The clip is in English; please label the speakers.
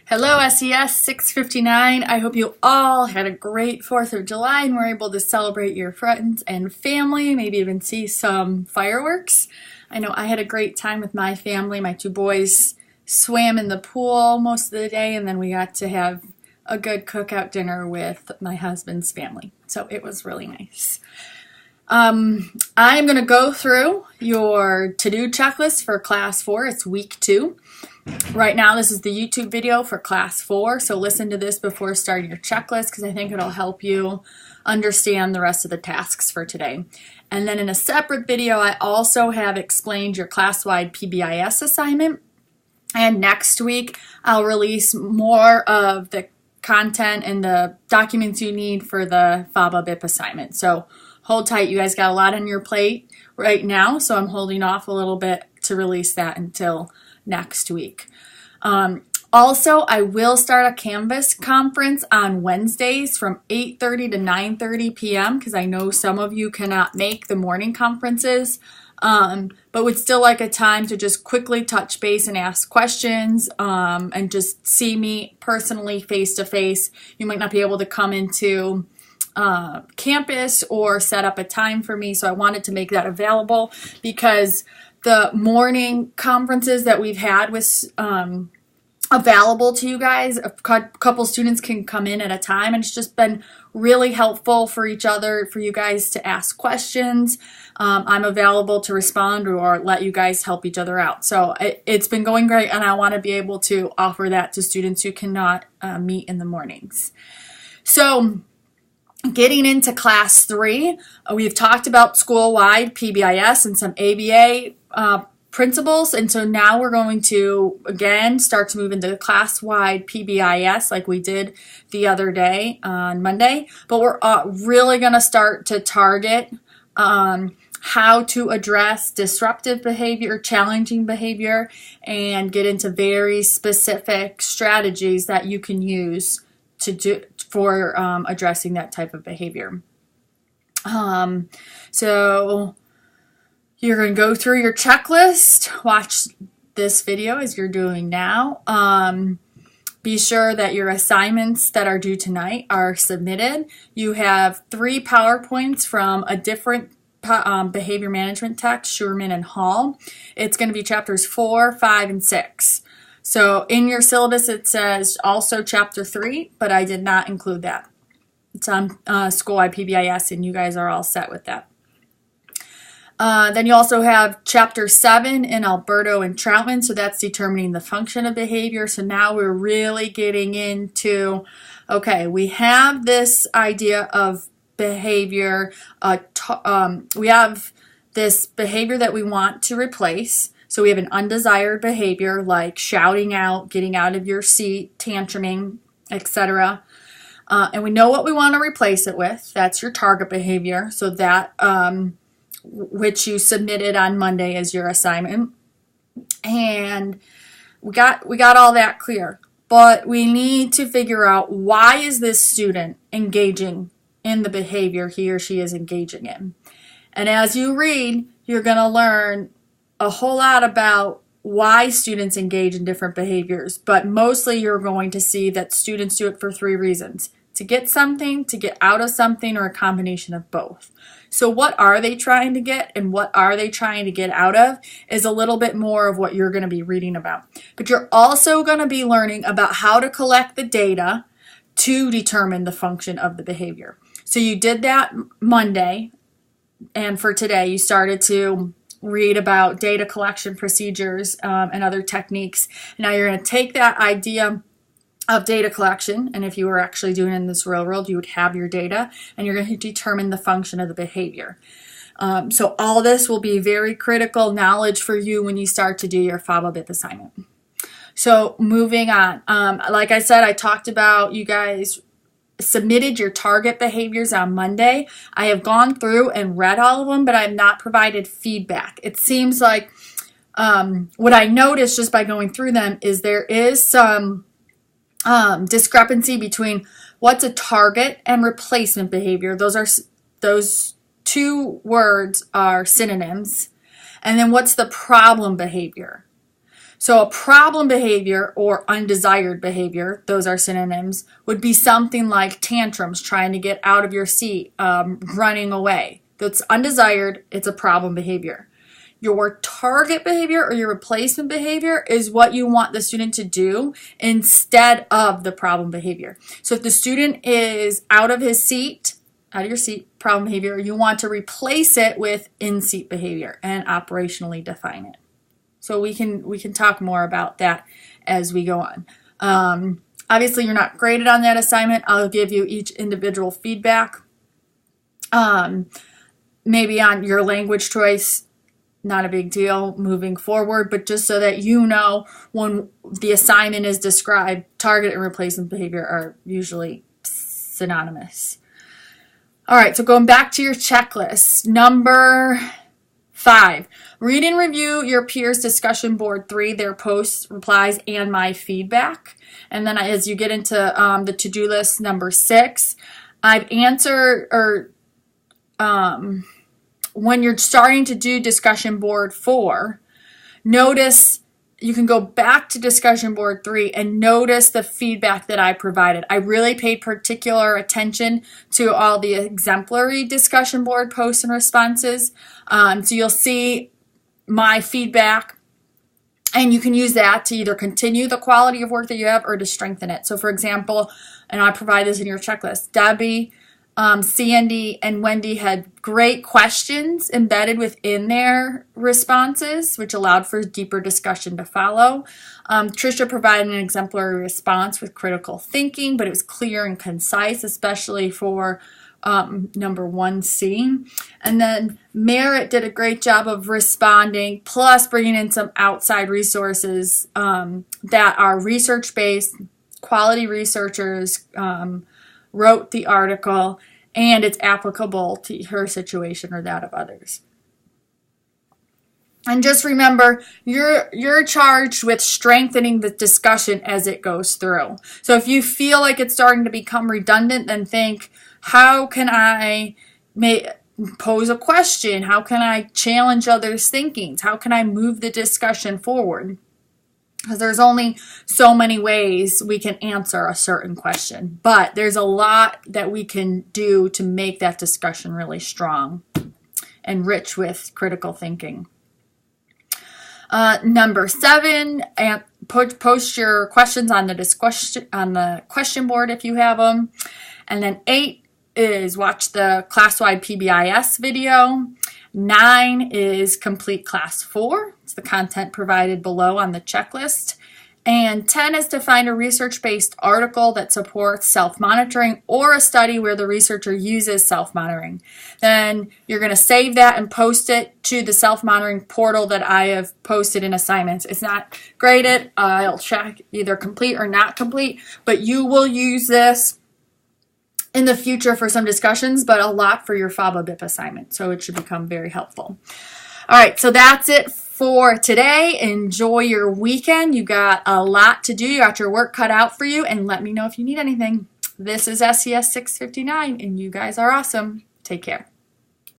Speaker 1: Hello SES659. I hope you all had a great 4th of July and were able to celebrate your friends and family, maybe even see some fireworks. I know I had a great time with my family. My 2 boys swam in the pool most of the day, and then we got to have a good cookout dinner with my husband's family. So it was really nice. I'm going to go through your to-do checklist for Class 4. It's week 2. Right now, this is the YouTube video for Class 4, so listen to this before starting your checklist because I think it'll help you understand the rest of the tasks for today. And then in a separate video, I also have explained your class-wide PBIS assignment. And next week, I'll release more of the content and the documents you need for the FABA BIP assignment. So hold tight. You guys got a lot on your plate right now, so I'm holding off a little bit to release that until next week. Also, I will start a Canvas conference on Wednesdays from 8:30 to 9:30 p.m. because I know some of you cannot make the morning conferences, but would still like a time to just quickly touch base and ask questions and just see me personally face to face. You might not be able to come into campus or set up a time for me, so I wanted to make that available because the morning conferences that we've had with available to you guys, a couple students can come in at a time, and it's just been really helpful for each other, for you guys to ask questions. I'm available to respond or let you guys help each other out. So it's been going great, and I want to be able to offer that to students who cannot meet in the mornings. So getting into Class 3, we've talked about school-wide PBIS and some ABA principles, and so now we're going to, again, start to move into class-wide PBIS like we did the other day on Monday, but we're really going to start to target how to address disruptive behavior, challenging behavior, and get into very specific strategies that you can use to do for addressing that type of behavior. So you're going to go through your checklist, watch this video as you're doing now. Be sure that your assignments that are due tonight are submitted. You have 3 PowerPoints from a different behavior management text, Schuerman and Hall. It's going to be chapters 4, 5, and 6. So in your syllabus it says also chapter 3, but I did not include that. It's on school-wide PBIS, and you guys are all set with that. Then you also have chapter 7 in Alberto and Troutman, so that's determining the function of behavior. So now we're really getting into, okay, we have this idea of behavior. We have this behavior that we want to replace. So we have an undesired behavior like shouting out, getting out of your seat, tantruming, etc. And we know what we want to replace it with. That's your target behavior. So that which you submitted on Monday as your assignment. And we got all that clear. But we need to figure out, why is this student engaging in the behavior he or she is engaging in? And as you read, you're going to learn a whole lot about why students engage in different behaviors, but mostly you're going to see that students do it for 3 reasons: to get something, to get out of something, or a combination of both. So what are they trying to get and what are they trying to get out of is a little bit more of what you're going to be reading about. But you're also going to be learning about how to collect the data to determine the function of the behavior. So you did that Monday, and for today you started to read about data collection procedures and other techniques. Now you're going to take that idea of data collection, and if you were actually doing it in this real world, you would have your data, and you're going to determine the function of the behavior. So all this will be very critical knowledge for you when you start to do your FABA BIP assignment. So moving on, like I said, I talked about, you guys submitted your target behaviors on Monday. I have gone through and read all of them, but I have not provided feedback. It seems like what I noticed just by going through them is there is some discrepancy between what's a target and replacement behavior. Those 2 words are synonyms. And then what's the problem behavior? So a problem behavior or undesired behavior, those are synonyms, would be something like tantrums, trying to get out of your seat, running away. That's undesired. It's a problem behavior. Your target behavior or your replacement behavior is what you want the student to do instead of the problem behavior. So if the student is out of your seat, problem behavior, you want to replace it with in-seat behavior and operationally define it. So we can talk more about that as we go on. Obviously, you're not graded on that assignment. I'll give you each individual feedback. Maybe on your language choice, not a big deal moving forward, but just so that you know when the assignment is described, target and replacement behavior are usually synonymous. All right, so going back to your checklist, number 5, read and review your peers' discussion board 3, their posts, replies, and my feedback. And then as you get into the to-do list, number 6, I've answered, or when you're starting to do discussion board 4, notice you can go back to discussion board 3 and notice the feedback that I provided. I really paid particular attention to all the exemplary discussion board posts and responses. So you'll see my feedback, and you can use that to either continue the quality of work that you have or to strengthen it. So for example, and I provide this in your checklist, Debbie, Sandy, and Wendy had great questions embedded within their responses, which allowed for deeper discussion to follow. Tricia provided an exemplary response with critical thinking, but it was clear and concise, especially for number 1C. And then Merritt did a great job of responding, plus bringing in some outside resources that are research-based, quality researchers wrote the article, and it's applicable to her situation or that of others. And just remember, you're charged with strengthening the discussion as it goes through. So if you feel like it's starting to become redundant, then think, how can I pose a question? How can I challenge others' thinkings? How can I move the discussion forward? Because there's only so many ways we can answer a certain question. But there's a lot that we can do to make that discussion really strong and rich with critical thinking. Number 7, post your questions on the question board if you have them. And then 8 is watch the class-wide PBIS video. 9 is complete class 4. It's the content provided below on the checklist. And 10 is to find a research-based article that supports self-monitoring or a study where the researcher uses self-monitoring. Then you're going to save that and post it to the self-monitoring portal that I have posted in assignments. It's not graded. I'll check either complete or not complete, but you will use this in the future for some discussions, but a lot for your FABA-BIP assignment. So it should become very helpful. All right, so that's it for today. Enjoy your weekend. You got a lot to do. You got your work cut out for you, and let me know if you need anything. This is SES659, and you guys are awesome. Take care.